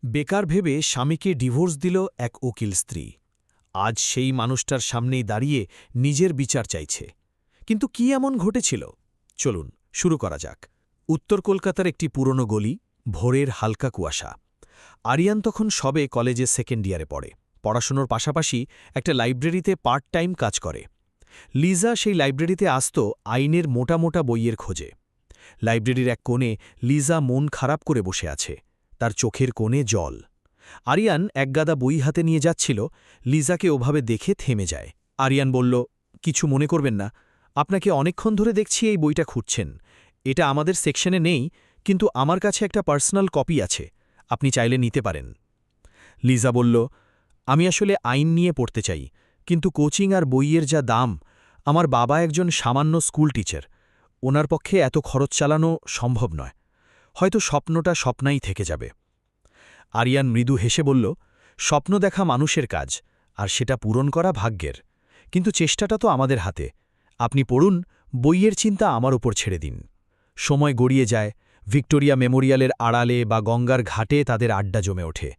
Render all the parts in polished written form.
বেকার ভেবে স্বামীকে ডিভোর্স দিল এক উকিল স্ত্রী। আজ সেই মানুষটার সামনেই দাঁড়িয়ে নিজের বিচার চাইছে। কিন্তু কি এমন ঘটেছিল? চলুন শুরু করা যাক। উত্তর কলকাতার একটি পুরনো গলি, ভোরের হালকা কুয়াশা। আরিয়ান তখন সবে কলেজে সেকেন্ড ইয়ারে পড়ে। পড়াশোনার পাশাপাশি একটা লাইব্রেরিতে পার্ট টাইম কাজ করে। লিজা সেই লাইব্রেরিতে আসত আইনের মোটা মোটা বইয়ের খোঁজে। লাইব্রেরির এক কোণে লিজা মন খারাপ করে বসে আছে, তার চোখের কোণে জল। আরিয়ান একগাদা বই হাতে নিয়ে যাচ্ছিল, লিজাকে ওভাবে দেখে থেমে যায়। আরিয়ান বলল, কিছু মনে করবেন না, আপনাকে অনেকক্ষণ ধরে দেখছি এই বইটা খুঁজছেন। এটা আমাদের সেকশনে নেই, কিন্তু আমার কাছে একটা পার্সোনাল কপি আছে, আপনি চাইলে নিতে পারেন। লিজা বলল, আমি আসলে আইন নিয়ে পড়তে চাই, কিন্তু কোচিং আর বইয়ের যা দাম, আমার বাবা একজন সামান্য স্কুল টিচার, ওনার পক্ষে এত খরচ চালানো সম্ভব নয়। হয়তো স্বপ্নটা স্বপ্নাই থেকে যাবে। আরিয়ান মৃদু হেসে বলল, স্বপ্ন দেখা মানুষের কাজ, আর সেটা পূরণ করা ভাগ্যের। কিন্তু চেষ্টাটা তো আমাদের হাতে। আপনি পড়ুন, বইয়ের চিন্তা আমার ওপর ছেড়ে দিন। সময় গড়িয়ে যায়, ভিক্টোরিয়া মেমোরিয়ালের আড়ালে বা গঙ্গার ঘাটে তাদের আড্ডা জমে ওঠে।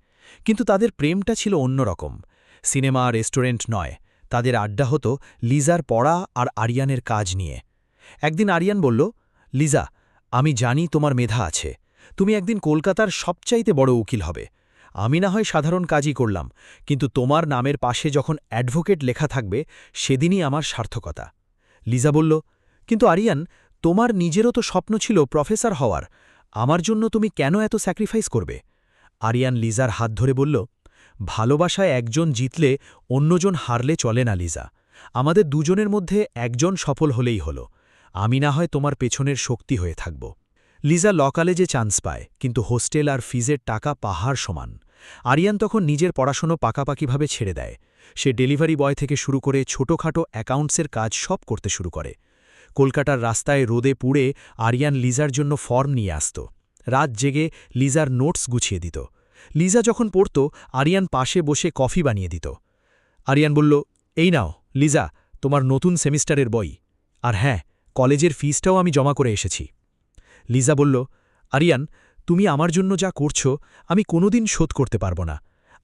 কিন্তু তাদের প্রেমটা ছিল অন্যরকম। সিনেমা রেস্টুরেন্ট নয়, তাদের আড্ডা হতো লিজার পড়া আর আরিয়ানের কাজ নিয়ে। একদিন আরিয়ান বলল, লিজা, আমি জানি তোমার মেধা আছে, তুমি একদিন কলকাতার সবচাইতে বড় উকিল হবে। আমি না হয় সাধারণ কাজই করলাম, কিন্তু তোমার নামের পাশে যখন অ্যাডভোকেট লেখা থাকবে, সেদিনই আমার সার্থকতা। লিজা বলল, কিন্তু আরিয়ান, তোমার নিজেরও তো স্বপ্ন ছিল প্রফেসর হওয়ার, আমার জন্য তুমি কেন এত স্যাক্রিফাইস করবে? আরিয়ান লিজার হাত ধরে বলল, ভালোবাসায় একজন জিতলে অন্যজন হারলে চলে না লিজা, আমাদের দুজনের মধ্যে একজন সফল হলেই হলো। আমি না হয় তোমার পেছনের শক্তি হয়ে থাকব। লিজা ল কলেজে চান্স পায়, কিন্তু হোস্টেল আর ফিজের টাকা পাহাড় সমান। আরিয়ান তখন নিজের পড়াশোনা পাকাপাকিভাবে ছেড়ে দেয়। সে ডেলিভারি বয় থেকে শুরু করে ছোটখাটো অ্যাকাউন্টসের কাজ সব করতে শুরু করে। কলকাতার রাস্তায় রোদে পুড়ে আরিয়ান লিজার জন্য ফর্ম নিয়ে আসত। রাত জেগে লিজার নোটস গুছিয়ে দিত। লিজা যখন পড়ত, আরিয়ান পাশে বসে কফি বানিয়ে দিত। আরিয়ান বলল, এই নাও লিজা, তোমার নতুন সেমিস্টারের বই। আর হ্যাঁ, কলেজের ফিসটাও আমি জমা করে এসেছি। লিজা বলল, আরিয়ান, তুমি আমার জন্য যা করছো আমি কোনোদিন শোধ করতে পারব না।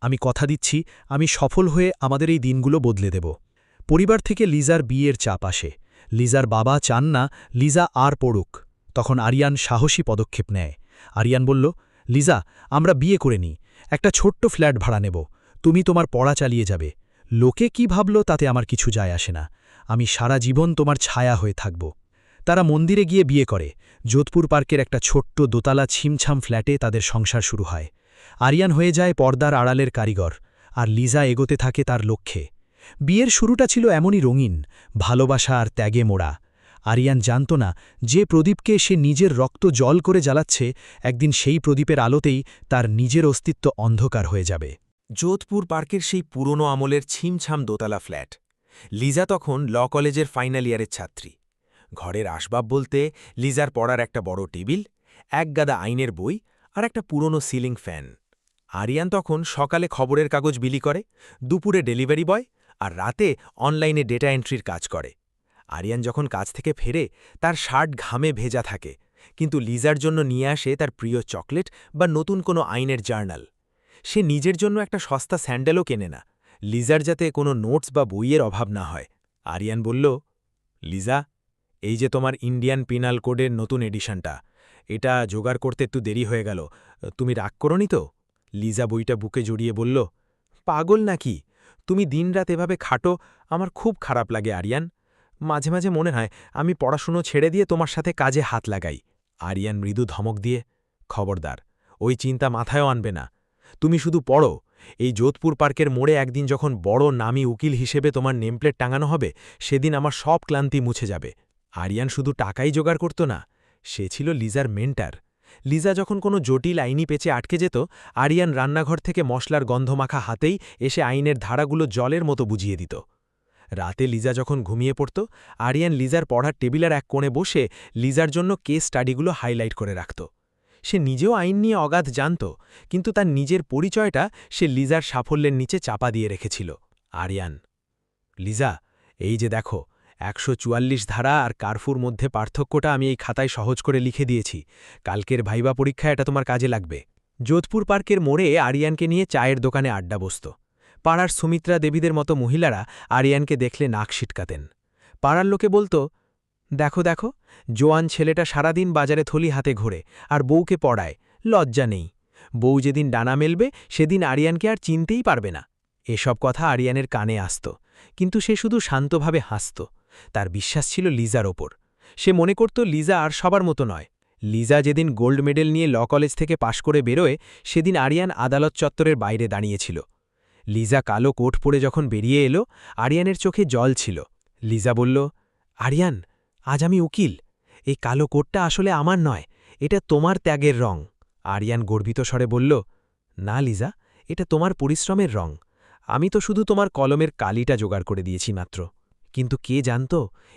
আমি কথা দিচ্ছি, আমি সফল হয়ে আমাদের এই দিনগুলো বদলে দেব। পরিবার থেকে লিজার বিয়ের চাপ আসে। লিজার বাবা চান না লিজা আর পড়ুক। তখন আরিয়ান সাহসী পদক্ষেপ নেয়। আরিয়ান বলল, লিজা, আমরা বিয়ে করে নিই, একটা ছোট্ট ফ্ল্যাট ভাড়া নেব, তুমি তোমার পড়া চালিয়ে যাবে। লোকে কি ভাবল তাতে আমার কিছু যায় আসে না, আমি সারা জীবন তোমার ছায়া হয়ে থাকব। তারা মন্দিরে গিয়ে বিয়ে করে। যোধপুর পার্কের একটা ছোট্ট দোতলা ছিমছাম ফ্ল্যাটে তাদের সংসার শুরু হয়। আরিয়ান হয়ে যায় পর্দার আড়ালের কারিগর, আর লিজা এগোতে থাকে তার লক্ষ্যে। বিয়ের শুরুটা ছিল এমনই রঙিন, ভালোবাসা আর ত্যাগে মোড়া। আরিয়ান জানত না, যে প্রদীপকে সে নিজের রক্ত জল করে জ্বালাচ্ছে, একদিন সেই প্রদীপের আলোতেই তার নিজের অস্তিত্ব অন্ধকার হয়ে যাবে। যোধপুর পার্কের সেই পুরনো আমলের ছিমছাম দোতলা ফ্ল্যাট। লিজা তখন ল কলেজের ফাইনাল ইয়ারের ছাত্রী। ঘরের আসবাব বলতে লিজার পড়ার একটা বড় টেবিল, একগাদা আইনের বই আর একটা পুরনো সিলিং ফ্যান। আরিয়ান তখন সকালে খবরের কাগজ বিলি করে, দুপুরে ডেলিভারি বয় আর রাতে অনলাইনে ডেটা এন্ট্রির কাজ করে। আরিয়ান যখন কাজ থেকে ফেরে, তার শার্ট ঘামে ভেজা থাকে, কিন্তু লিজার জন্য নিয়ে আসে তার প্রিয় চকলেট বা নতুন কোনো আইনের জার্নাল। সে নিজের জন্য একটা সস্তা স্যান্ডেলও কেনে না, লিজার যাতে কোনো নোটস বা বইয়ের অভাব না হয়। আরিয়ান বলল, লিজা, এই যে তোমার ইন্ডিয়ান পিনাল কোডের নতুন এডিশনটা, এটা জোগাড় করতে একটু দেরি হয়ে গেল, তুমি রাগ করনি তো? লিজা বইটা বুকে জড়িয়ে বলল, পাগল নাকি, তুমি দিনরাত এভাবে খাটো, আমার খুব খারাপ লাগে আরিয়ান। মাঝে মাঝে মনে হয় আমি পড়াশুনো ছেড়ে দিয়ে তোমার সাথে কাজে হাত লাগাই। আরিয়ান মৃদু ধমক দিয়ে, খবরদার, ওই চিন্তা মাথায়ও আনবে না, তুমি শুধু পড়ো। এই যোধপুর পার্কের মোড়ে একদিন যখন বড় নামী উকিল হিসেবে তোমার নেমপ্লেট টাঙানো হবে, সেদিন আমার সব ক্লান্তি মুছে যাবে। আরিয়ান শুধু টাকাই জোগাড় করত না, সে ছিল লিজার মেন্টার। লিজা যখন কোনো জটিল আইনি পেচে আটকে যেত, আরিয়ান রান্নাঘর থেকে মশলার গন্ধমাখা হাতেই এসে আইনের ধারাগুলো জলের মতো বুঝিয়ে দিত। রাতে লিজা যখন ঘুমিয়ে পড়ত, আরিয়ান লিজার পড়ার টেবিলের এক কোণে বসে লিজার জন্য কেস স্টাডিগুলো হাইলাইট করে রাখত। সে নিজেও আইন নিয়ে অগাধ জানত, কিন্তু তার নিজের পরিচয়টা সে লিজার সাফল্যের নিচে চাপা দিয়ে রেখেছিল। আরিয়ান, লিজা, এই যে দেখো, ১৪৪ ধারা আর কারফুর মধ্যে পার্থক্যটা আমি এই খাতায় সহজ করে লিখে দিয়েছি, কালকের ভাইবা পরীক্ষায় এটা তোমার কাজে লাগবে। যোধপুর পার্কের মোড়ে আরিয়ানকে নিয়ে চায়ের দোকানে আড্ডা বসত। পাড়ার সুমিত্রা দেবীদের মতো মহিলারা আরিয়ানকে দেখলে নাক সিটকাতেন। পাড়ার লোকে বলতো, দেখো দেখো, জোয়ান ছেলেটা সারাদিন বাজারে থলি হাতে ঘোরে আর বউকে পড়ায়, লজ্জা নেই। বউ যেদিন ডানা মেলবে সেদিন আরিয়ানকে আর চিনতেই পারবে না। এসব কথা আরিয়ানের কানে আসত, কিন্তু সে শুধু শান্তভাবে হাসত। তার বিশ্বাস ছিল লিজার ওপর। সে মনে করত লিজা আর সবার মতো নয়। লিজা যেদিন গোল্ড মেডেল নিয়ে ল কলেজ থেকে পাশ করে বেরোয়, সেদিন আরিয়ান আদালত চত্বরের বাইরে দাঁড়িয়েছিল। লিজা কালো কোট পরে যখন বেরিয়ে এলো, আরিয়ানের চোখে জল ছিল। লিজা বলল, আরিয়ান, আজ আমি উকিল। এই কালো কোটটা আসলে আমার নয়, এটা তোমার ত্যাগের রং। আরিয়ান গর্বিত স্বরে বলল, না লিজা, এটা তোমার পরিশ্রমের রং। আমি তো শুধু তোমার কলমের কালিটা জোগাড় করে দিয়েছি মাত্র। কিন্তু কে জানত,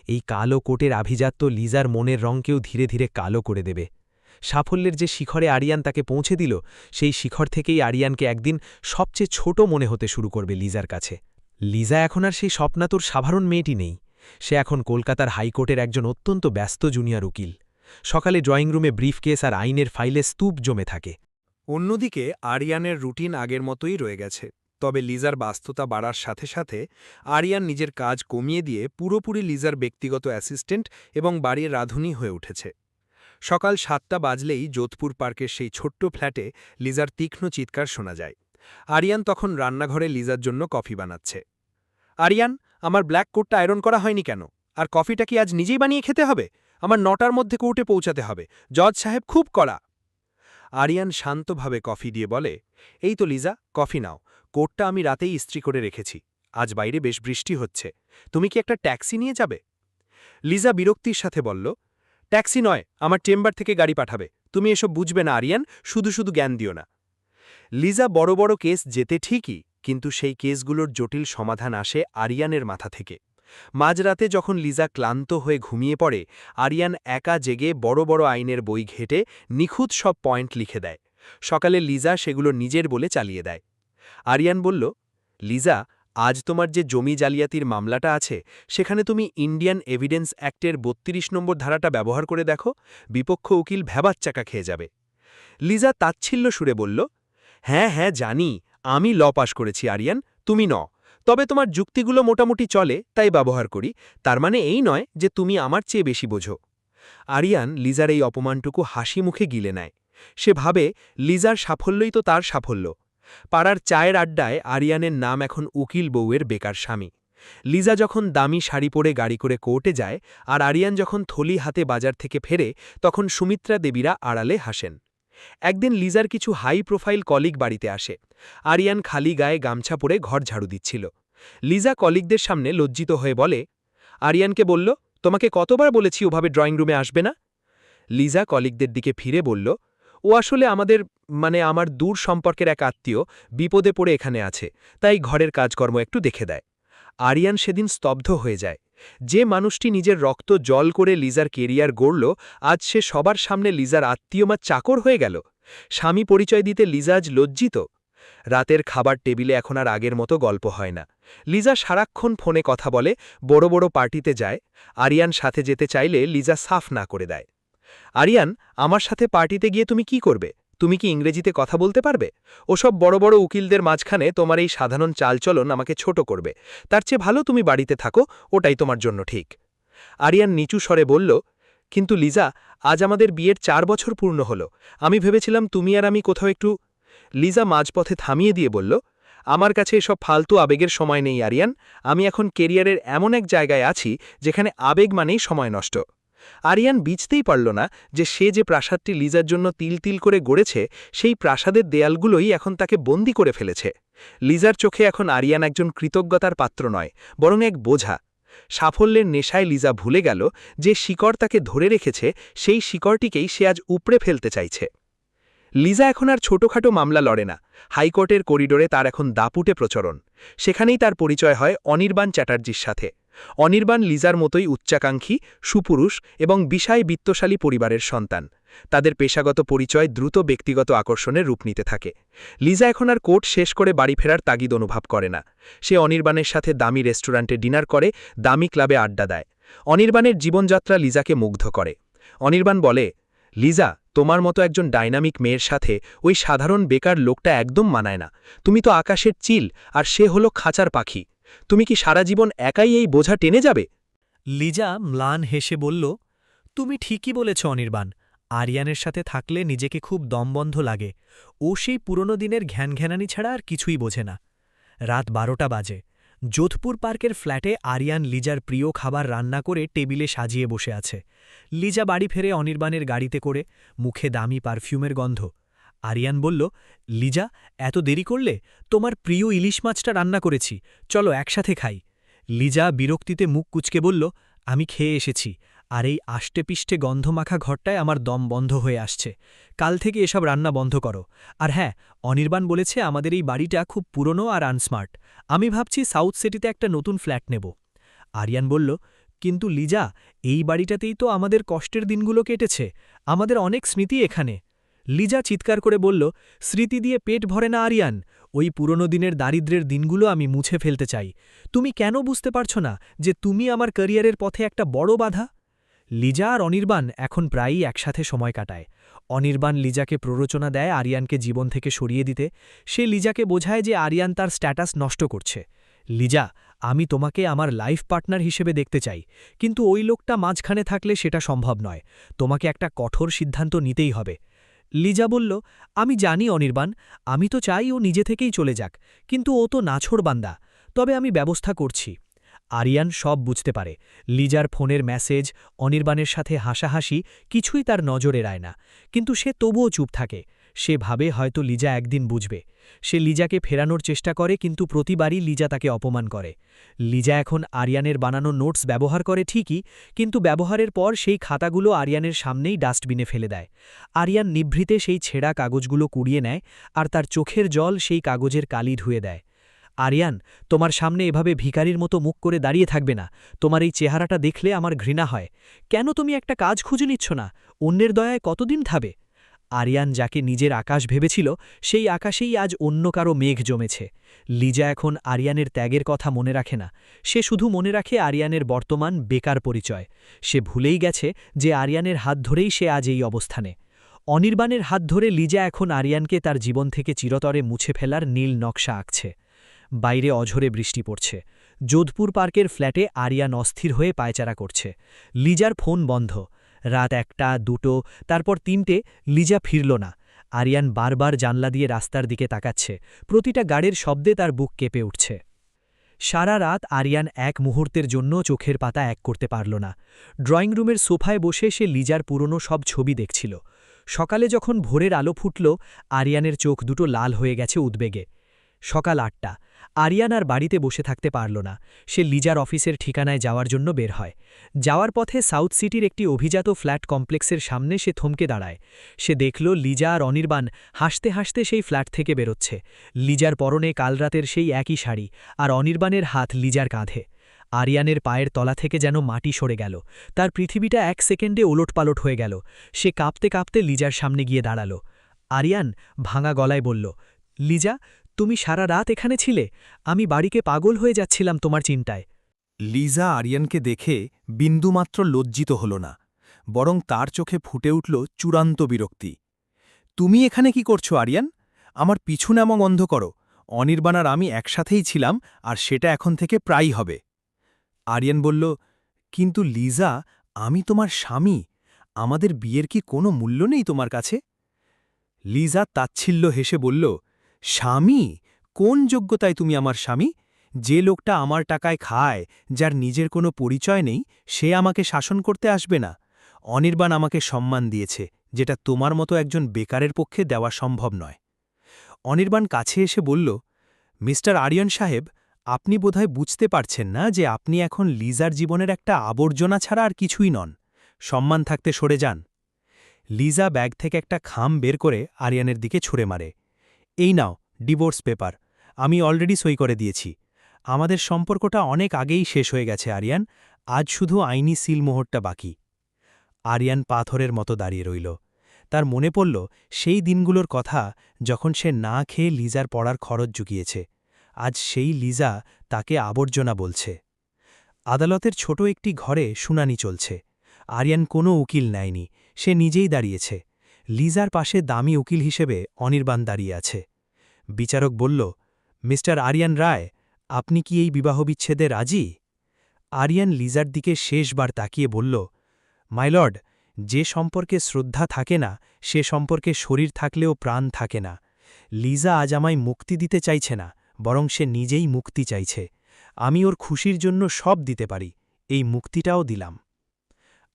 এই কালো কোটের আভিজাত্য লিজার মনের রংকেও ধীরে ধীরে কালো করে দেবে। সাফল্যের যে শিখরে আরিয়ান তাকে পৌঁছে দিল, সেই শিখর থেকেই আরিয়ানকে একদিন সবচেয়ে ছোট মনে হতে শুরু করবে লিজার কাছে। লিজা এখন আর সেই স্বপ্নাতুর সাধারণ মেয়েটি নেই। সে এখন কলকাতার হাইকোর্টের একজন অত্যন্ত ব্যস্ত জুনিয়র উকিল। সকালে ড্রয়িং রুমে ব্রিফকেস আর আইনের ফাইলে স্তূপ জমে থাকে। অন্যদিকে আরিয়ানের রুটিন আগের মতোই রয়ে গেছে, তবে লিজার ব্যস্ততা বাড়ার সাথে সাথে আরিয়ান নিজের কাজ কমিয়ে দিয়ে পুরোপুরি লিজার ব্যক্তিগত অ্যাসিস্ট্যান্ট এবং বাড়ির রাঁধুনি হয়ে উঠেছে। সকাল ৭টা বাজলেই যোধপুর পার্কের সেই ছোট্ট ফ্ল্যাটে লিজার তীক্ষ্ণ চিৎকার শোনা যায়। আরিয়ান তখন রান্নাঘরে লিজার জন্য কফি বানাচ্ছে। আরিয়ান, আমার ব্ল্যাক কোটটা আয়রন করা হয়নি কেন? আর কফিটা কি আজ নিজেই বানিয়ে খেতে হবে? আমার ৯টার মধ্যে কোর্টে পৌঁছাতে হবে। জজ সাহেব খুব কড়া। আরিয়ান শান্তভাবে কফি দিয়ে বলে, এই তো লিজা, কফি নাও। কোটটা আমি রাতেই ইস্ত্রি করে রেখেছি। আজ বাইরে বেশ বৃষ্টি হচ্ছে। তুমি কি একটা ট্যাক্সি নিয়ে যাবে? লিজা বিরক্তির সাথে বলল, ট্যাক্সি নয়, আমার চেম্বার থেকে গাড়ি পাঠাবে। তুমি এসব বুঝবে না আরিয়ান, শুধু শুধু জ্ঞান দিও না। লিজা বড় বড় কেস যেতে ঠিকই, কিন্তু সেই কেসগুলোর জটিল সমাধান আসে আরিয়ানের মাথা থেকে। মাঝরাতে যখন লিজা ক্লান্ত হয়ে ঘুমিয়ে পড়ে, আরিয়ান একা জেগে বড় বড় আইনের বই ঘেটে নিখুঁত সব পয়েন্ট লিখে দেয়। সকালে লিজা সেগুলো নিজের বলে চালিয়ে দেয়। আরিয়ান বলল, লিজা, আজ তোমার যে জমি জালিয়াতির মামলাটা আছে, সেখানে তুমি ইন্ডিয়ান এভিডেন্স অ্যাক্টের ৩২ নম্বর ধারাটা ব্যবহার করে দেখো। বিপক্ষ উকিল ভ্যাবাচ্চাকা খেয়ে যাবে। লিজা তাচ্ছিল্য সুরে বলল, হ্যাঁ হ্যাঁ জানি, আমি ল পাশ করেছি আরিয়ান, তুমি ন। তবে তোমার যুক্তিগুলো মোটামুটি চলে, তাই ব্যবহার করি। তার মানে এই নয় যে তুমি আমার চেয়ে বেশি বোঝো। আরিয়ান লিজার এই অপমানটুকু হাসি মুখে গিলে নেয়। সে ভাবে, লিজার সাফল্যই তো তার সাফল্য। পাড়ার চায়ের আড্ডায় আরিয়ানের নাম এখন উকিল বউয়ের বেকার স্বামী। লিজা যখন দামি শাড়ি পরে গাড়ি করে কোর্টে যায়, আর আরিয়ান যখন থলি হাতে বাজার থেকে ফেরে, তখন সুমিত্রা দেবীরা আড়ালে হাসেন। একদিন লিজার কিছু হাই প্রোফাইল কলিগ বাড়িতে আসে। আরিয়ান খালি গায়ে গামছা পরে ঘর ঝাড়ু দিচ্ছিল। লিজা কলিগদের সামনে লজ্জিত হয়ে বলে, আরিয়ানকে বলল, তোমাকে কতবার বলেছি ওভাবে ড্রয়িং রুমে আসবে না? লিজা কলিগদের দিকে ফিরে বলল, ও আসলে আমার দূর সম্পর্কের এক আত্মীয়, বিপদে পড়ে এখানে আছে, তাই ঘরের কাজকর্ম একটু দেখে দেয়। আরিয়ান সেদিন স্তব্ধ হয়ে যায়। যে মানুষটি নিজের রক্ত জল করে লিজার কেরিয়ার গড়ল, আজ সে সবার সামনে লিজার আত্মীয় বা চাকর হয়ে গেল। স্বামী পরিচয় দিতে লিজা আজ লজ্জিত। রাতের খাবার টেবিলে এখন আর আগের মতো গল্প হয় না। লিজা সারাক্ষণ ফোনে কথা বলে, বড় বড় পার্টিতে যায়। আরিয়ান সাথে যেতে চাইলে লিজা সাফ না করে দেয়। আরিয়ান, আমার সাথে পার্টিতে গিয়ে তুমি কি করবে? তুমি কি ইংরেজিতে কথা বলতে পারবে? ওসব বড় বড় উকিলদের মাঝখানে তোমার এই সাধারণ চালচলন আমাকে ছোট করবে। তার চেয়ে ভালো তুমি বাড়িতে থাকো, ওটাই তোমার জন্য ঠিক। আরিয়ান নিচু স্বরে বলল, কিন্তু লিজা, আজ আমাদের বিয়ের ৪ বছর পূর্ণ হলো। আমি ভেবেছিলাম তুমি আর আমি কোথাও একটু। লিজা মাঝপথে থামিয়ে দিয়ে বলল, আমার কাছে এসব ফালতু আবেগের সময় নেই আরিয়ান। আমি এখন কেরিয়ারের এমন এক জায়গায় আছি যেখানে আবেগ মানেই সময় নষ্ট। আরিয়ান বুঝতেই পারল না যে সে যে প্রাসাদটি লিজার জন্য তিল তিল করে গড়েছে, সেই প্রাসাদের দেয়ালগুলোই এখন তাকে বন্দী করে ফেলেছে। লিজার চোখে এখন আরিয়ান একজন কৃতজ্ঞতার পাত্র নয়, বরং এক বোঝা। সাফল্যের নেশায় লিজা ভুলে গেল যে শিকড় তাকে ধরে রেখেছে, সেই শিকড়টিকেই সে আজ উপড়ে ফেলতে চাইছে। লিজা এখন আর ছোটখাটো মামলা লড়ে না। হাইকোর্টের করিডোরে তার এখন দাপুটে প্রচরণ। সেখানেই তার পরিচয় হয় অনির্বাণ চ্যাটার্জির সাথে। অনির্বাণ লিজার মতোই উচ্চাকাঙ্ক্ষী, সুপুরুষ এবং বিষয় বিত্তশালী পরিবারের সন্তান। তাদের পেশাগত পরিচয় দ্রুত ব্যক্তিগত আকর্ষণের রূপ নিতে থাকে। লিজা এখন আর কোর্ট শেষ করে বাড়ি ফেরার তাগিদ অনুভব করে না। সে অনির্বাণের সাথে দামি রেস্টুরেন্টে ডিনার করে, দামি ক্লাবে আড্ডা দেয়। অনির্বাণের জীবনযাত্রা লিজাকে মুগ্ধ করে। অনির্বাণ বলে, লিজা, তোমার মতো একজন ডাইনামিক মেয়ের সাথে ওই সাধারণ বেকার লোকটা একদম মানায় না। তুমি তো আকাশের চিল, আর সে হলো খাঁচার পাখি। তুমি কি সারা জীবন একাই এই বোঝা টেনে যাবে? লিজা ম্লান হেসে বলল, তুমি ঠিকই বলেছ অনির্বাণ। আরিয়ানের সাথে থাকলে নিজেকে খুব দমবন্ধ লাগে। ও সেই পুরনো দিনের ঘ্যানঘ্যানানি ছাড়া আর কিছুই বোঝে না। রাত 12টা বাজে। যোধপুর পার্কের ফ্ল্যাটে আরিয়ান লিজার প্রিয় খাবার রান্না করে টেবিলে সাজিয়ে বসে আছে। লিজা বাড়ি ফেরে অনির্বাণের গাড়িতে করে, মুখে দামি পারফিউমের গন্ধ। আরিয়ান বলল, লিজা, এত দেরি করলে? তোমার প্রিয় ইলিশ মাছটা রান্না করেছি, চলো একসাথে খাই। লিজা বিরক্তিতে মুখ কুঁচকে বলল, আমি খেয়ে এসেছি, আর এই আষ্টেপিষ্টে গন্ধমাখা ঘরটায় আমার দম বন্ধ হয়ে আসছে। কাল থেকে এসব রান্না বন্ধ করো। আর হ্যাঁ, অনির্বাণ বলেছে আমাদের এই বাড়িটা খুব পুরনো আর আনস্মার্ট। আমি ভাবছি সাউথ সিটিতে একটা নতুন ফ্ল্যাট নেব। আরিয়ান বলল, কিন্তু লিজা, এই বাড়িটাতেই তো আমাদের কষ্টের দিনগুলো কেটেছে। আমাদের অনেক স্মৃতি এখানে। লিজা চিৎকার করে বলল, স্মৃতি দিয়ে পেট ভরে না আরিয়ান। ওই পুরনো দিনের দারিদ্র্যের দিনগুলো আমি মুছে ফেলতে চাই। তুমি কেন বুঝতে পারছ না যে তুমি আমার ক্যারিয়ারের পথে একটা বড় বাধা? লিজা আর অনির্বাণ এখন প্রায়ই একসাথে সময় কাটায়। অনির্বাণ লিজাকে প্ররোচনা দেয় আরিয়ানকে জীবন থেকে সরিয়ে দিতে। সে লিজাকে বোঝায় যে আরিয়ান তার স্ট্যাটাস নষ্ট করছে। লিজা, আমি তোমাকে আমার লাইফ পার্টনার হিসেবে দেখতে চাই, কিন্তু ওই লোকটা মাঝখানে থাকলে সেটা সম্ভব নয়। তোমাকে একটা কঠোর সিদ্ধান্ত নিতেই হবে। লিজা বলল, আমি জানি অনির্বাণ, আমি তো চাই ও নিজে থেকেই চলে যাক, কিন্তু ও তো নাছোড়বান্দা। তবে আমি ব্যবস্থা করছি। আরিয়ান সব বুঝতে পারে। লিজার ফোনের মেসেজ, অনির্বাণের সাথে হাসাহাসি কিছুই তার নজর এড়ায় না, কিন্তু সে তবুও চুপ থাকে। সে ভাবে হয়তো লিজা একদিন বুঝবে। সে লিজাকে ফেরানোর চেষ্টা করে, কিন্তু প্রতিবারই লিজা তাকে অপমান করে। লিজা এখন আরিয়ানের বানানো নোটস ব্যবহার করে ঠিকই, কিন্তু ব্যবহারের পর সেই খাতাগুলো আরিয়ানের সামনেই ডাস্টবিনে ফেলে দেয়। আরিয়ান নিভৃতে সেই ছেঁড়া কাগজগুলো কুড়িয়ে নেয়, আর তার চোখের জল সেই কাগজের কালি ধুয়ে দেয়। আরিয়ান, তোমার সামনে এভাবে ভিখারির মতো মুখ করে দাঁড়িয়ে থাকবে না। তোমার এই চেহারাটা দেখলে আমার ঘৃণা হয়। কেন তুমি একটা কাজ খুঁজে নিচ্ছ না? অন্যের দয়ায় কতদিন থাবে? আরিয়ান যাকে নিজের আকাশ ভেবেছিল, সেই আকাশেই আজ অন্য কারো মেঘ জমেছে। লিজা এখন আরিয়ানের ত্যাগের কথা মনে রাখে না। সে শুধু মনে রাখে আরিয়ানের বর্তমান বেকার পরিচয়। সে ভুলেই গেছে যে আরিয়ানের হাত ধরেই সে আজ এই অবস্থানে। অনির্বাণের হাত ধরে লিজা এখন আরিয়ানকে তার জীবন থেকে চিরতরে মুছে ফেলার নীল নকশা আঁকছে। বাইরে অঝরে বৃষ্টি পড়ছে। যোধপুর পার্কের ফ্ল্যাটে আরিয়ান অস্থির হয়ে পায়চারা করছে। লিজার ফোন বন্ধ। রাত 1টা, 2টো, তারপর 3টে, লিজা ফিরল না। আরিয়ান বারবার জানলা দিয়ে রাস্তার দিকে তাকাচ্ছে। প্রতিটা গাড়ির শব্দে তার বুক কেঁপে উঠছে। সারা রাত আরিয়ান এক মুহূর্তের জন্য চোখের পাতা এক করতে পারল না। ড্রয়িং রুমের সোফায় বসে সে লিজার পুরনো সব ছবি দেখছিল। সকালে যখন ভোরের আলো ফুটল, আরিয়ানের চোখ দুটো লাল হয়ে গেছে উদ্বেগে। সকাল 8টা। আরিয়ান আর বাড়িতে বসে থাকতে পারল না। সে লিজার অফিসের ঠিকানায় যাওয়ার জন্য বের হয়। যাওয়ার পথে সাউথ সিটির একটি অভিজাত ফ্ল্যাট কমপ্লেক্সের সামনে সে থমকে দাঁড়ায়। সে দেখল লিজা আর অনির্বাণ হাসতে হাসতে সেই ফ্ল্যাট থেকে বেরোচ্ছে। লিজার পরনে কালরাতের সেই একই শাড়ি, আর অনির্বাণের হাত লিজার কাঁধে। আরিয়ানের পায়ের তলা থেকে যেন মাটি সরে গেল। তার পৃথিবীটা 1 সেকেন্ডে ওলটপালট হয়ে গেল। সে কাঁপতে কাঁপতে লিজার সামনে গিয়ে দাঁড়াল। আরিয়ান ভাঙা গলায় বলল, লিজা, তুমি সারা রাত এখানে ছিলে? আমি বাড়িকে পাগল হয়ে যাচ্ছিলাম তোমার চিন্তায়। লিজা আরিয়ানকে দেখে বিন্দুমাত্র লজ্জিত হল না, বরং তার চোখে ফুটে উঠল চূড়ান্ত বিরক্তি। তুমি এখানে কি করছো আরিয়ান? আমার পিছু নামং অন্ধ করো। অনির্বাণ আর আমি একসাথেই ছিলাম, আর সেটা এখন থেকে প্রায়ই হবে। আরিয়ান বলল, কিন্তু লিজা, আমি তোমার স্বামী। আমাদের বিয়ের কি কোনো মূল্য নেই তোমার কাছে? লিজা তাচ্ছিল্য হেসে বলল, স্বামী? কোন যোগ্যতায় তুমি আমার স্বামী? যে লোকটা আমার টাকায় খায়, যার নিজের কোনো পরিচয় নেই, সে আমাকে শাসন করতে আসবে না। অনির্বাণ আমাকে সম্মান দিয়েছে, যেটা তোমার মতো একজন বেকারের পক্ষে দেওয়া সম্ভব নয়। অনির্বাণ কাছে এসে বলল, মিস্টার আরিয়ান সাহেব, আপনি বোধহয় বুঝতে পারছেন না যে আপনি এখন লিজার জীবনের একটা আবর্জনা ছাড়া আর কিছুই নন। সম্মান থাকতে সরে যান। লিজা ব্যাগ থেকে একটা খাম বের করে আরিয়ানের দিকে ছুঁড়ে মারে। এই নাও ডিভোর্স পেপার, আমি অলরেডি সই করে দিয়েছি। আমাদের সম্পর্কটা অনেক আগেই শেষ হয়ে গেছে আরিয়ান, আজ শুধু আইনি সিলমোহরটা বাকি। আরিয়ান পাথরের মতো দাঁড়িয়ে রইল। তার মনে পড়ল সেই দিনগুলোর কথা, যখন সে না খেয়ে লিজার পড়ার খরচ জুগিয়েছে। আজ সেই লিজা তাকে আবর্জনা বলছে। আদালতের ছোট একটি ঘরে শুনানি চলছে। আরিয়ান কোনো উকিল নেয়নি, সে নিজেই দাঁড়িয়েছে। লিজার পাশে দামি উকিল হিসেবে অনির্বাণ দাঁড়িয়ে আছে। বিচারক বলল, মিস্টার আরিয়ান রায়, আপনি কি এই বিবাহবিচ্ছেদে রাজি? আরিয়ান লিজার দিকে শেষবার তাকিয়ে বলল, মাইলর্ড, যে সম্পর্কে শ্রদ্ধা থাকে না সে সম্পর্কে শরীর থাকলেও প্রাণ থাকে না। লিজা আজ আমায় মুক্তি দিতে চাইছে না, বরং সে নিজেই মুক্তি চাইছে। আমি ওর খুশির জন্য সব দিতে পারি, এই মুক্তিটাও দিলাম।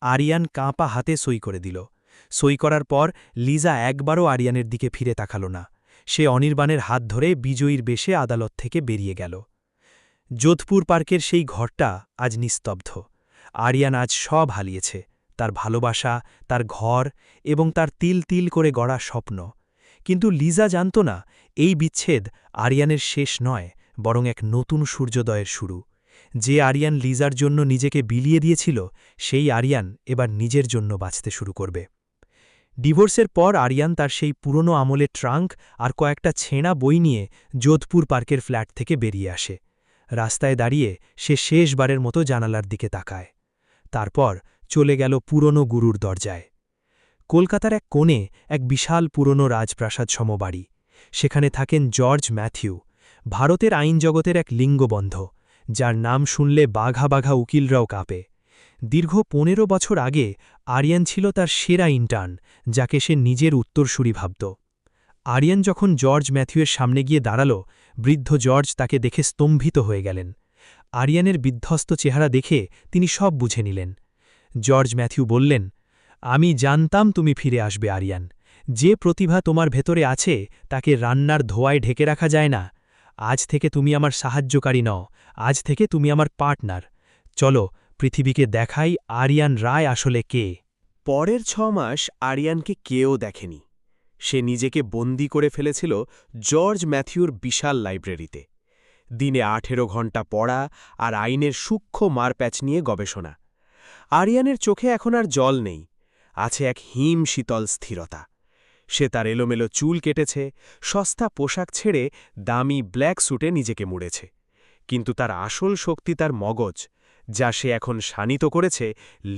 আরিয়ান কাঁপা হাতে সই করে দিল। সই করার পর লিজা একবারও আরিয়ানের দিকে ফিরে তাকাল না। সে অনির্বাণের হাত ধরে বিজয়ীর বেশে আদালত থেকে বেরিয়ে গেল। যোধপুর পার্কের সেই ঘরটা আজ নিস্তব্ধ। আরিয়ান আজ সব হারিয়েছে, তার ভালোবাসা, তার ঘর এবং তার তিল তিল করে গড়া স্বপ্ন। কিন্তু লিজা জানত না, এই বিচ্ছেদ আরিয়ানের শেষ নয়, বরং এক নতুন সূর্যোদয়ের শুরু। যে আরিয়ান লিজার জন্য নিজেকে বিলিয়ে দিয়েছিল, সেই আরিয়ান এবার নিজের জন্য বাঁচতে শুরু করবে। ডিভোর্সের পর আরিয়ান তার সেই পুরনো আমলের ট্রাঙ্ক আর কয়েকটা ছেঁড়া বই নিয়ে যোধপুর পার্কের ফ্ল্যাট থেকে বেরিয়ে আসে। রাস্তায় দাঁড়িয়ে সে শেষবারের মতো জানালার দিকে তাকায়। তারপর চলে গেল পুরনো গুরুর দরজায়। কলকাতার এক কোণে এক বিশাল পুরনো রাজপ্রাসাদ সম বাড়ি। সেখানে থাকেন জর্জ ম্যাথিউ, ভারতের আইন জগতের এক লিঙ্গবন্ধ, যার নাম শুনলে বাঘা বাঘা উকিলরাও কাঁপে। দীর্ঘ ১৫ বছর আগে আরিয়ান ছিল তার সেরা ইন্টার্ন, যাকে সে নিজের উত্তরসূরি ভাবত। আরিয়ান যখন জর্জ ম্যাথিউয়ের সামনে গিয়ে দাঁড়াল, বৃদ্ধ জর্জ তাকে দেখে স্তম্ভিত হয়ে গেলেন। আরিয়ানের বিধ্বস্ত চেহারা দেখে তিনি সব বুঝে নিলেন। জর্জ ম্যাথিউ বললেন, আমি জানতাম তুমি ফিরে আসবে আরিয়ান। যে প্রতিভা তোমার ভেতরে আছে তাকে রান্নার ধোঁয়ায় ঢেকে রাখা যায় না। আজ থেকে তুমি আমার সাহায্যকারী নও, আজ থেকে তুমি আমার পার্টনার। চলো পৃথিবীকে দেখাই আরিয়ান রায় আসলে কে। পরের ৬ মাস আরিয়ানকে কেউ দেখেনি। সে নিজেকে বন্দী করে ফেলেছিল জর্জ ম্যাথিউর বিশাল লাইব্রেরিতে। দিনে ১৮ ঘণ্টা পড়া আর আইনের সূক্ষ্ম মারপ্যাচ নিয়ে গবেষণা। আরিয়ানের চোখে এখন আর জল নেই, আছে এক হিম শীতল স্থিরতা। সে তার এলোমেলো চুল কেটেছে, সস্তা পোশাক ছেড়ে দামি ব্ল্যাক স্যুটে নিজেকে মুড়েছে। কিন্তু তার আসল শক্তি তার মগজ, যা সে এখন শানিত করেছে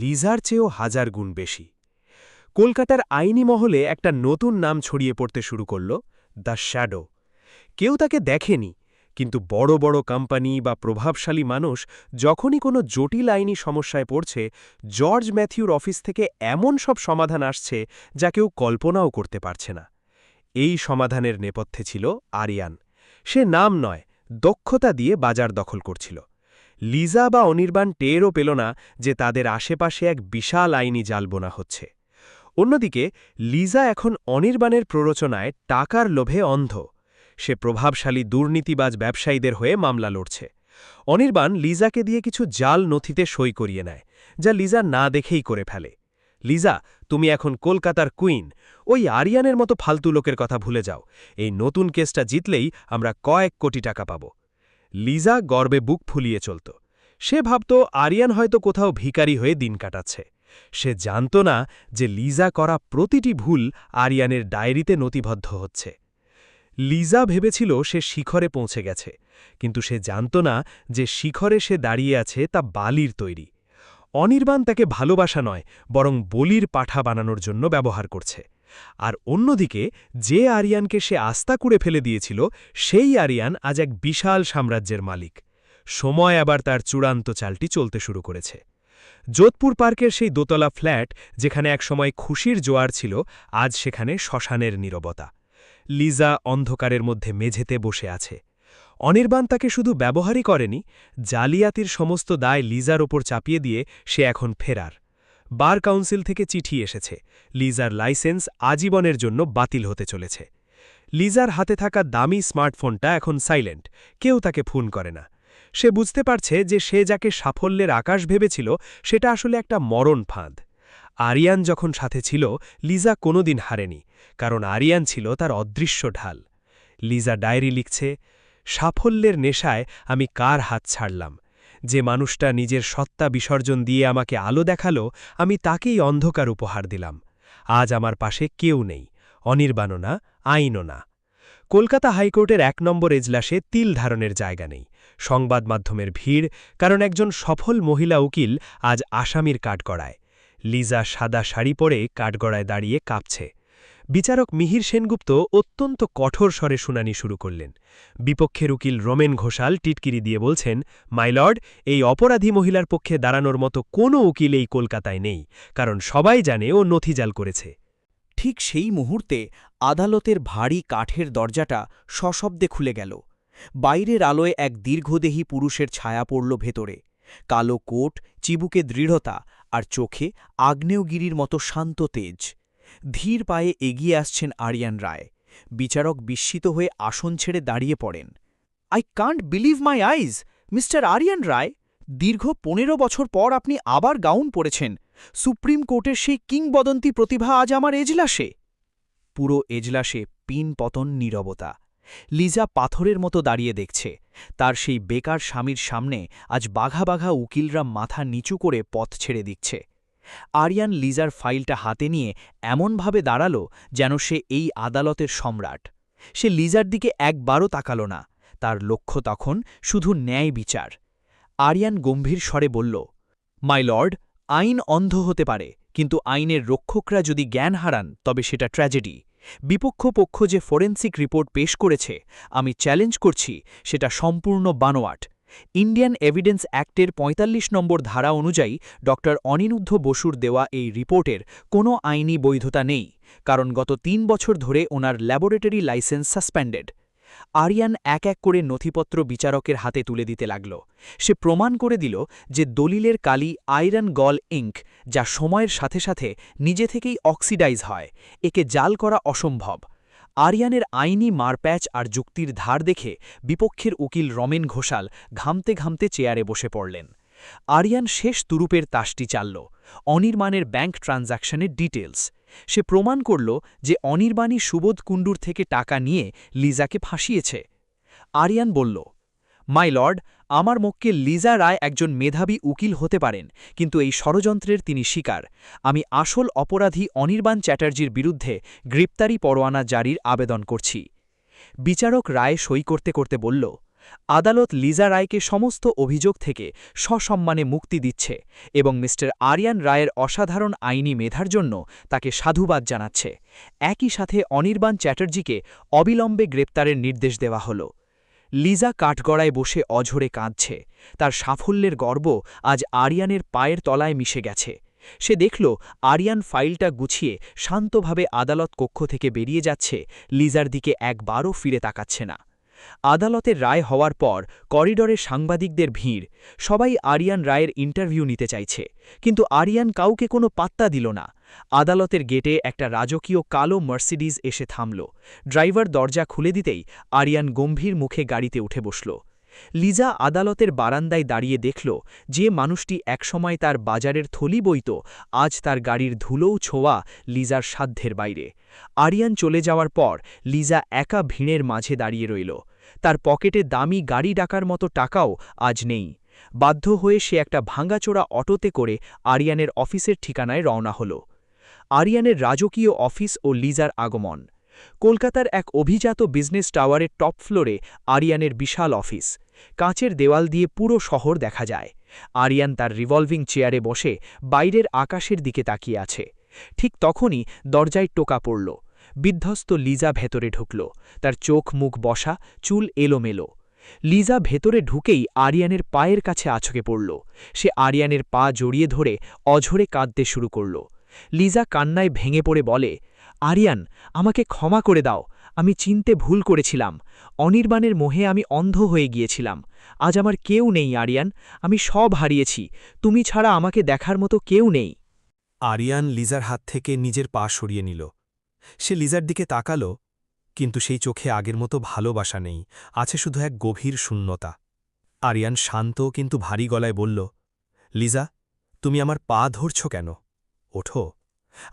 লিজার চেয়েও ১০০০ গুণ বেশি। কলকাতার আইনি মহলে একটা নতুন নাম ছড়িয়ে পড়তে শুরু করল, দ্য শ্যাডো। কেউ তাকে দেখেনি, কিন্তু বড় বড় কোম্পানি বা প্রভাবশালী মানুষ যখনই কোনো জটিল আইনি সমস্যায় পড়ছে, জর্জ ম্যাথিউর অফিস থেকে এমন সব সমাধান আসছে যা কেউ কল্পনাও করতে পারছে না। এই সমাধানের নেপথ্যে ছিল আরিয়ান। সে নাম নয়, দক্ষতা দিয়ে বাজার দখল করছিল। লিজা বা অনির্বাণ টেরও পেল না যে তাদের আশেপাশে এক বিশাল আইনি জাল বোনা হচ্ছে। অন্যদিকে লিজা এখন অনির্বাণের প্ররোচনায় টাকার লোভে অন্ধ। সে প্রভাবশালী দুর্নীতিবাজ ব্যবসায়ীদের হয়ে মামলা লড়ছে। অনির্বাণ লিজাকে দিয়ে কিছু জাল নথিতে সই করিয়ে নেয়, যা লিজা না দেখেই করে ফেলে। লিজা, তুমি এখন কলকাতার কুইন। ওই আরিয়ানের মতো ফালতু লোকের কথা ভুলে যাও। এই নতুন কেসটা জিতলেই আমরা কয়েক কোটি টাকা পাব। লিজা গর্বে বুক ফুলিয়ে চলত। সে ভাবত আরিয়ান হয়তো কোথাও ভিখারি হয়ে দিন কাটাচ্ছে। সে জানত না যে লিজা করা প্রতিটি ভুল আরিয়ানের ডায়েরিতে নথিবদ্ধ হচ্ছে। লিজা ভেবেছিল সে শিখরে পৌঁছে গেছে, কিন্তু সে জানত না যে শিখরে সে দাঁড়িয়ে আছে তা বালির তৈরি। অনির্বাণ তাকে ভালোবাসা নয়, বরং বলির পাঠা বানানোর জন্য ব্যবহার করছে। আর অন্যদিকে যে আরিয়ানকে সে আস্থা করে ফেলে দিয়েছিল, সেই আরিয়ান আজ এক বিশাল সাম্রাজ্যের মালিক। সময় আবার তার চূড়ান্ত চালটি চলতে শুরু করেছে। যোধপুর পার্কের সেই দোতলা ফ্ল্যাট, যেখানে একসময় খুশির জোয়ার ছিল, আজ সেখানে শ্মশানের নীরবতা। লিজা অন্ধকারের মধ্যে মেঝেতে বসে আছে। অনির্বাণ তাকে শুধু ব্যবহারই করেনি, জালিয়াতির সমস্ত দায় লিজার ওপর চাপিয়ে দিয়ে সে এখন ফেরার। বার কাউন্সিল থেকে চিঠি এসেছে, লিজার লাইসেন্স আজীবনের জন্য বাতিল হতে চলেছে। লিজার হাতে থাকা দামি স্মার্টফোনটা এখন সাইলেন্ট, কেউ তাকে ফোন করে না। সে বুঝতে পারছে যে সে যাকে সাফল্যের আকাশ ভেবেছিল সেটা আসলে একটা মরণ ফাঁদ। আরিয়ান যখন সাথে ছিল, লিজা কোনোদিন হারেনি, কারণ আরিয়ান ছিল তার অদৃশ্য ঢাল। লিজা ডায়েরি লিখছে, সাফল্যের নেশায় আমি কার হাত ছাড়লাম। যে মানুষটা নিজের সত্তা বিসর্জন দিয়ে আমাকে আলো দেখালো, আমি তাকেই অন্ধকার উপহার দিলাম। আজ আমার পাশে কেউ নেই, অনির্বাণও না, আইনও না। কলকাতা হাইকোর্টের ১ নম্বর এজলাসে তিল ধারণের জায়গা নেই। সংবাদ মাধ্যমের ভিড়, কারণ একজন সফল মহিলা উকিল আজ আসামির কাঠগড়ায়। লিজা সাদা শাড়ি পরে কাঠগড়ায় দাঁড়িয়ে কাঁপছে। বিচারক মিহির সেনগুপ্ত অত্যন্ত কঠোর স্বরে শুনানি শুরু করলেন। বিপক্ষের উকিল রমেন ঘোষাল টিটকিরি দিয়ে বলছেন, মাইলর্ড, এই অপরাধী মহিলার পক্ষে দাঁড়ানোর মতো কোনো উকিল এই কলকাতায় নেই, কারণ সবাই জানে ও নথিজাল করেছে। ঠিক সেই মুহূর্তে আদালতের ভারী কাঠের দরজাটা সশব্দে খুলে গেল। বাইরের আলোয় এক দীর্ঘদেহী পুরুষের ছায়া পড়ল ভেতরে। কালো কোট, চিবুকে দৃঢ়তা, আর চোখে আগ্নেয়গিরির মতো শান্ত তেজ। ধীর পায়ে এগিয়ে আসছেন আরিয়ান রায়। বিচারক বিস্মিত হয়ে আসন ছেড়ে দাঁড়িয়ে পড়েন। I can't believe my eyes, mister Ariyan Roy! দীর্ঘ ১৫ বছর পর আপনি আবার গাউন পরেছেন। সুপ্রিম কোর্টের সেই কিংবদন্তি প্রতিভা আজ আমার এজলাসে। পুরো এজলাসে পিন পতন নীরবতা। লিজা পাথরের মতো দাঁড়িয়ে দেখছে। তার সেই বেকার স্বামীর সামনে আজ বাঘা বাঘা উকিলরা মাথা নিচু করে পথ ছেড়ে দিচ্ছে। আরিয়ান লিজার ফাইলটা হাতে নিয়ে এমনভাবে দাঁড়াল যেন সে এই আদালতের সম্রাট। সে লিজার দিকে একবারও তাকাল না। তার লক্ষ্য তখন শুধু ন্যায় বিচার। আরিয়ান গম্ভীর স্বরে বলল, মাই লর্ড, আইন অন্ধ হতে পারে, কিন্তু আইনের রক্ষকরা যদি জ্ঞান হারান তবে সেটা ট্র্যাজেডি। বিপক্ষ পক্ষ যে ফরেন্সিক রিপোর্ট পেশ করেছে, আমি চ্যালেঞ্জ করছি সেটা সম্পূর্ণ বানোয়াট। ইন্ডিয়ান এভিডেন্স অ্যাক্টের ৪৫ নম্বর ধারা অনুযায়ী ড অনিরুদ্ধ বসুর দেওয়া এই রিপোর্টের কোনো আইনি বৈধতা নেই, কারণ গত ৩ বছর ধরে ওনার ল্যাবরেটরি লাইসেন্স সাসপেন্ডেড। আরিয়ান এক এক করে নথিপত্র বিচারকের হাতে তুলে দিতে লাগল। সে প্রমাণ করে দিল যে দলিলের কালি আয়রন গল ইঙ্ক, যা সময়ের সাথে সাথে নিজে থেকেই অক্সিডাইজ হয়। একে জাল করা অসম্ভব। আরিয়ানের আইনি মারপ্যাচ আর যুক্তির ধার দেখে বিপক্ষের উকিল রমেন ঘোষাল ঘামতে ঘামতে চেয়ারে বসে পড়লেন। আরিয়ান শেষ তুরুপের তাসটি চালল, অনির্বাণের ব্যাংক ট্রানজ্যাকশনের ডিটেলস। সে প্রমাণ করল যে অনির্বাণী সুবোধ কুণ্ডুর থেকে টাকা নিয়ে লিজাকে ফাঁসিয়েছে। আরিয়ান বলল, মাই লর্ড, আমার মক্কে লিজা রায় একজন মেধাবী উকিল হতে পারেন, কিন্তু এই ষড়যন্ত্রের তিনি শিকার। আমি আসল অপরাধী অনির্বাণ চ্যাটার্জির বিরুদ্ধে গ্রেপ্তারি পরোয়ানা জারির আবেদন করছি। বিচারক রায় সই করতে করতে বলল, আদালত লিজা রায়কে সমস্ত অভিযোগ থেকে সসম্মানে মুক্তি দিচ্ছে এবং মিস্টার আরিয়ান রায়ের অসাধারণ আইনি মেধার জন্য তাকে সাধুবাদ জানাচ্ছে। একই সাথে অনির্বাণ চ্যাটার্জিকে অবিলম্বে গ্রেপ্তারের নির্দেশ দেওয়া হল। লিজা কাঠগড়ায় বসে অঝরে কাঁদছে। তার সাফল্যের গর্ব আজ আরিয়ানের পায়ের তলায় মিশে গেছে। সে দেখল আরিয়ান ফাইলটা গুছিয়ে শান্তভাবে আদালত কক্ষ থেকে বেরিয়ে যাচ্ছে, লিজার দিকে একবারও ফিরে তাকাচ্ছে না। আদালতের রায় হওয়ার পর করিডরে সাংবাদিকদের ভিড়। সবাই আরিয়ান রায়ের ইন্টারভিউ নিতে চাইছে, কিন্তু আরিয়ান কাউকে কোনো পাত্তা দিল না। আদালতের গেটে একটা রাজকীয় কালো মার্সিডিজ এসে থামল। ড্রাইভার দরজা খুলে দিতেই আরিয়ান গম্ভীর মুখে গাড়িতে উঠে বসল। লিজা আদালতের বারান্দায় দাঁড়িয়ে দেখল যে মানুষটি একসময় তার বাজারের থলি বইত, আজ তার গাড়ির ধুলোও ছোঁয়া লিজার সাধ্যের বাইরে। আরিয়ান চলে যাওয়ার পর লিজা একা ভিড়ের মাঝে দাঁড়িয়ে রইল। তার পকেটে দামি গাড়ি ডাকার মতো টাকাও আজ নেই। বাধ্য হয়ে সে একটা ভাঙাচোরা অটোতে করে আরিয়ানের অফিসের ঠিকানায় রওনা হল। আরিয়ানের রাজকীয় অফিস ও লিজার আগমন। কলকাতার এক অভিজাত বিজনেস টাওয়ারের টপ ফ্লোরে আরিয়ানের বিশাল অফিস। কাঁচের দেওয়াল দিয়ে পুরো শহর দেখা যায়। আরিয়ান তার রিভলভিং চেয়ারে বসে বাইরের আকাশের দিকে তাকিয়ে আছে। ঠিক তখনই দরজায় টোকা পড়ল। বিধ্বস্ত লিজা ভেতরে ঢুকল। তার চোখ মুখ বসা, চুল এলোমেলো। লিজা ভেতরে ঢুকেই আরিয়ানের পায়ের কাছে আছকে পড়ল। সে আরিয়ানের পা জড়িয়ে ধরে অঝরে কাঁদতে শুরু করল। লিজা কান্নায় ভেঙে পড়ে বলে, আরিয়ান, আমাকে ক্ষমা করে দাও। আমি চিনতে ভুল করেছিলাম। অনির্বাণের মোহে আমি অন্ধ হয়ে গিয়েছিলাম। আজ আমার কেউ নেই আরিয়ান, আমি সব হারিয়েছি। তুমি ছাড়া আমাকে দেখার মতো কেউ নেই। আরিয়ান লিজার হাত থেকে নিজের পা সরিয়ে নিল। সে লিজার দিকে তাকাল, কিন্তু সেই চোখে আগের মতো ভালোবাসা নেই, আছে শুধু এক গভীর শূন্যতা। আরিয়ান শান্ত কিন্তু ভারী গলায় বলল, লিজা, তুমি আমার পা ধরছ কেন? ওঠো।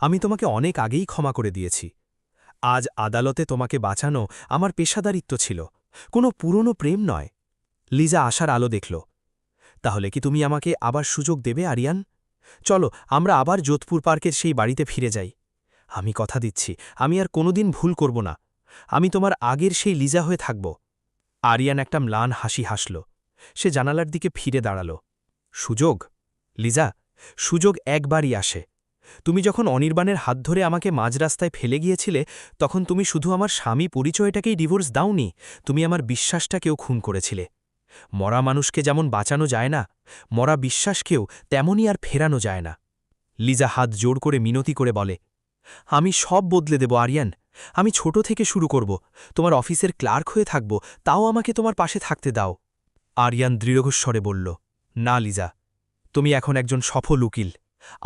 আমি তোমাকে অনেক আগেই ক্ষমা করে দিয়েছি। আজ আদালতে তোমাকে বাঁচানো আমার পেশাদারিত্ব ছিল, কোনো পুরনো প্রেম নয়। লিজা আশার আলো দেখল। তাহলে কি তুমি আমাকে আবার সুযোগ দেবে আরিয়ান? চলো আমরা আবার যোধপুর পার্কের সেই বাড়িতে ফিরে যাই। আমি কথা দিচ্ছি, আমি আর কোনোদিন ভুল করব না। আমি তোমার আগের সেই লিজা হয়ে থাকব। আরিয়ান একটা ম্লান হাসি হাসল। সে জানালার দিকে ফিরে দাঁড়াল। সুযোগ? লিজা, সুযোগ একবারই আসে। তুমি যখন অনির্বাণের হাত ধরে আমাকে মাঝ রাস্তায় ফেলে গিয়েছিলে তখন তুমি শুধু আমার স্বামী পরিচয়টাকেই ডিভোর্স দাওনি, তুমি আমার বিশ্বাসটাকেও খুন করেছিলে। মরা মানুষকে যেমন বাঁচানো যায় না, মরা বিশ্বাসকেও তেমনই আর ফেরানো যায় না। লিজা হাত জোর করে মিনতি করে বলে, আমি সব বদলে দেব আরিয়ান, আমি ছোট থেকে শুরু করব, তোমার অফিসের ক্লার্ক হয়ে থাকব, তাও আমাকে তোমার পাশে থাকতে দাও। আরিয়ান দৃঢ়স্বরে বলল, না লিজা, তুমি এখন একজন সফল উকিল,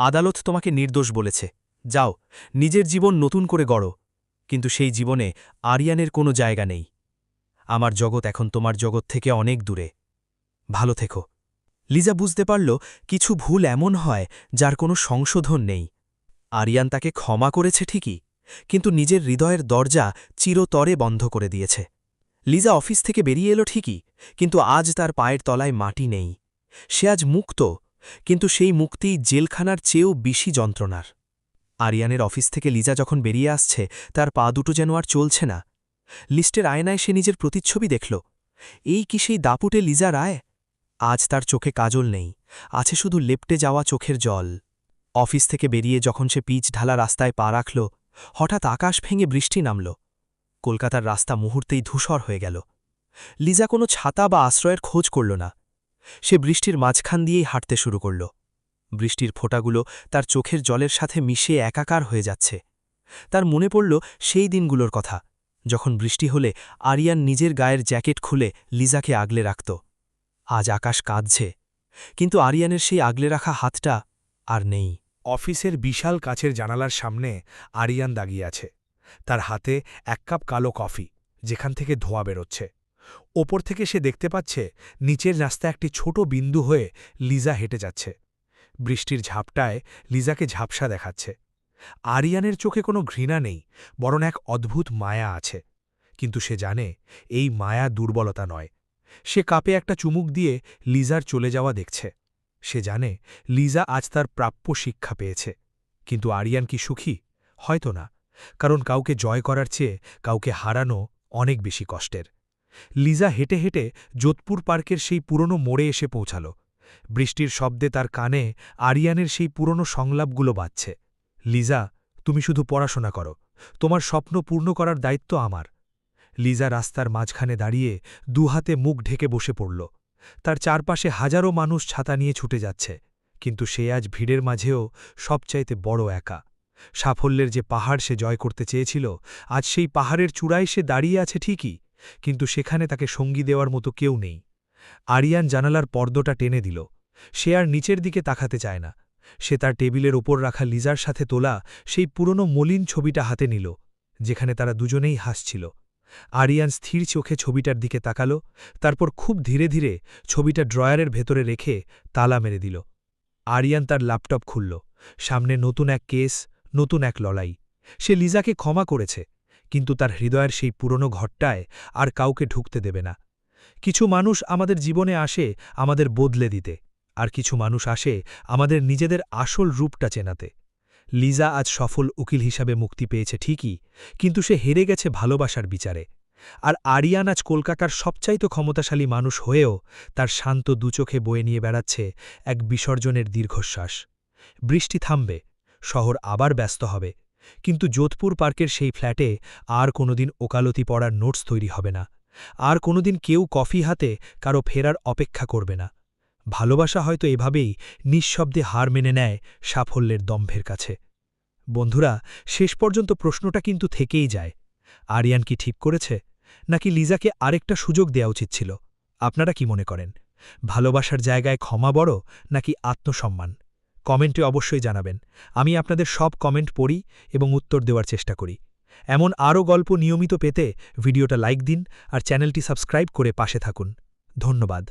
আদালত তোমাকে নির্দোষ বলেছে, যাও নিজের জীবন নতুন করে গড়ো। কিন্তু সেই জীবনে আরিয়ানের কোনো জায়গা নেই। আমার জগৎ এখন তোমার জগৎ থেকে অনেক দূরে। ভালো থেকো। লিজা বুঝতে পারল কিছু ভুল এমন হয় যার কোনো সংশোধন নেই। আরিয়ান তাকে ক্ষমা করেছে ঠিকই, কিন্তু নিজের হৃদয়ের দরজা চিরতরে বন্ধ করে দিয়েছে। লিজা অফিস থেকে বেরিয়ে এলো ঠিকই, কিন্তু আজ তার পায়ের তলায় মাটি নেই। সে আজ মুক্ত, কিন্তু সেই মুক্তিই জেলখানার চেয়েও বেশি যন্ত্রণার। আরিয়ানের অফিস থেকে লিজা যখন বেরিয়ে আসছে তার পা দুটো যেন আর চলছে না। লিস্টের আয়নায় সে নিজের প্রতিচ্ছবি দেখল। এই কি সেই দাপুটে লিজা রায়? আজ তার চোখে কাজল নেই, আছে শুধু লেপ্টে যাওয়া চোখের জল। অফিস থেকে বেরিয়ে যখন সে পিচ ঢালা রাস্তায় পা রাখল, হঠাৎ আকাশ ভেঙে বৃষ্টি নামল। কলকাতার রাস্তা মুহূর্তেই ধূসর হয়ে গেল। লিজা কোনো ছাতা বা আশ্রয়ের খোঁজ করল না। সে বৃষ্টির মাঝখান দিয়েই হাঁটতে শুরু করল। বৃষ্টির ফোঁটাগুলো তার চোখের জলের সাথে মিশে একাকার হয়ে যাচ্ছে। তার মনে পড়ল সেই দিনগুলোর কথা, যখন বৃষ্টি হলে আরিয়ান নিজের গায়ের জ্যাকেট খুলে লিজাকে আগলে রাখত। আজ আকাশ কাঁদছে, কিন্তু আরিয়ানের সেই আগলে রাখা হাতটা আর নেই। অফিসের বিশাল কাচের জানালার সামনে আরিয়ান দাঁড়িয়ে আছে। তার হাতে এক কাপ কালো কফি, যেখান থেকে ধোঁয়া বেরোচ্ছে। ওপর থেকে সে দেখতে পাচ্ছে নিচের রাস্তা একটি ছোট বিন্দু হয়ে লিজা হেঁটে যাচ্ছে। বৃষ্টির ঝাপটায় লিজাকে ঝাপসা দেখাচ্ছে। আরিয়ানের চোখে কোনো ঘৃণা নেই, বরং এক অদ্ভুত মায়া আছে। কিন্তু সে জানে এই মায়া দুর্বলতা নয়। সে কাপে একটা চুমুক দিয়ে লিজার চলে যাওয়া দেখছে। সে জানে লিজা আজ তার প্রাপ্য শিক্ষা পেয়েছে। কিন্তু আরিয়ান কি সুখী? হয়তো না, কারণ কাউকে জয় করার চেয়ে কাউকে হারানো অনেক বেশি কষ্টের। লিজা হেঁটে হেঁটে যোধপুর পার্কের সেই পুরনো মোড়ে এসে পৌঁছাল। বৃষ্টির শব্দে তার কানে আরিয়ানের সেই পুরনো সংলাপগুলো বাজছে। লিজা, তুমি শুধু পড়াশোনা করো, তোমার স্বপ্ন পূর্ণ করার দায়িত্ব আমার। লিজা রাস্তার মাঝখানে দাঁড়িয়ে দুহাতে মুখ ঢেকে বসে পড়ল। তার চারপাশে হাজারো মানুষ ছাতা নিয়ে ছুটে যাচ্ছে, কিন্তু সে আজ ভিড়ের মাঝেও সবচাইতে বড় একা। সাফল্যের যে পাহাড় সে জয় করতে চেয়েছিল, আজ সেই পাহাড়ের চূড়ায় সে দাঁড়িয়ে আছে ঠিকই, কিন্তু সেখানে তাকে সঙ্গী দেওয়ার মতো কেউ নেই। আরিয়ান জানালার পর্দটা টেনে দিল। সে আর নিচের দিকে তাকাতে চায় না। সে তার টেবিলের ওপর রাখা লিজার সাথে তোলা সেই পুরনো মলিন ছবিটা হাতে নিল, যেখানে তারা দুজনেই হাসছিল। আরিয়ান স্থির চোখে ছবিটার দিকে তাকাল, তারপর খুব ধীরে ধীরে ছবিটা ড্রয়ারের ভেতরে রেখে তালা মেরে দিল। আরিয়ান তার ল্যাপটপ খুলল। সামনে নতুন এক কেস, নতুন এক লড়াই। সে লিজাকে ক্ষমা করেছে, কিন্তু তার হৃদয়ের সেই পুরনো ঘরটায় আর কাউকে ঢুকতে দেবে না। কিছু মানুষ আমাদের জীবনে আসে আমাদের বদলে দিতে, আর কিছু মানুষ আসে আমাদের নিজেদের আসল রূপটা চেনাতে। লিজা আজ সফল উকিল হিসাবে মুক্তি পেয়েছে ঠিকই, কিন্তু সে হেরে গেছে ভালোবাসার বিচারে। আর আরিয়ান আজ কলকাতার সবচাইতে ক্ষমতাশালী মানুষ হয়েও তার শান্ত দুচোখে বয়ে নিয়ে বেড়াচ্ছে এক বিসর্জনের দীর্ঘশ্বাস। বৃষ্টি থামবে, শহর আবার ব্যস্ত হবে, কিন্তু যোধপুর পার্কের সেই ফ্ল্যাটে আর কোনোদিন ওকালতি পড়ার নোটস তৈরি হবে না। আর কোনোদিন কেউ কফি হাতে কারো ফেরার অপেক্ষা করবে না। ভালোবাসা হয়তো এভাবেই নিঃশব্দে হার মেনে নেয় সাফল্যের দম্ভের কাছে। বন্ধুরা, শেষ পর্যন্ত প্রশ্নটা কিন্তু থেকেই যায়, আরিয়ান কি ঠিক করেছে, নাকি লিজাকে আরেকটা সুযোগ দেওয়া উচিত ছিল? আপনারা কি মনে করেন? ভালোবাসার জায়গায় ক্ষমা বড় নাকি আত্মসম্মান? কমেন্টে অবশ্যই জানাবেন। আমি আপনাদের সব কমেন্ট পড়ি এবং উত্তর দেওয়ার চেষ্টা করি। এমন আরও গল্প নিয়মিত পেতে ভিডিওটা লাইক দিন আর চ্যানেলটি সাবস্ক্রাইব করে পাশে থাকুন। ধন্যবাদ।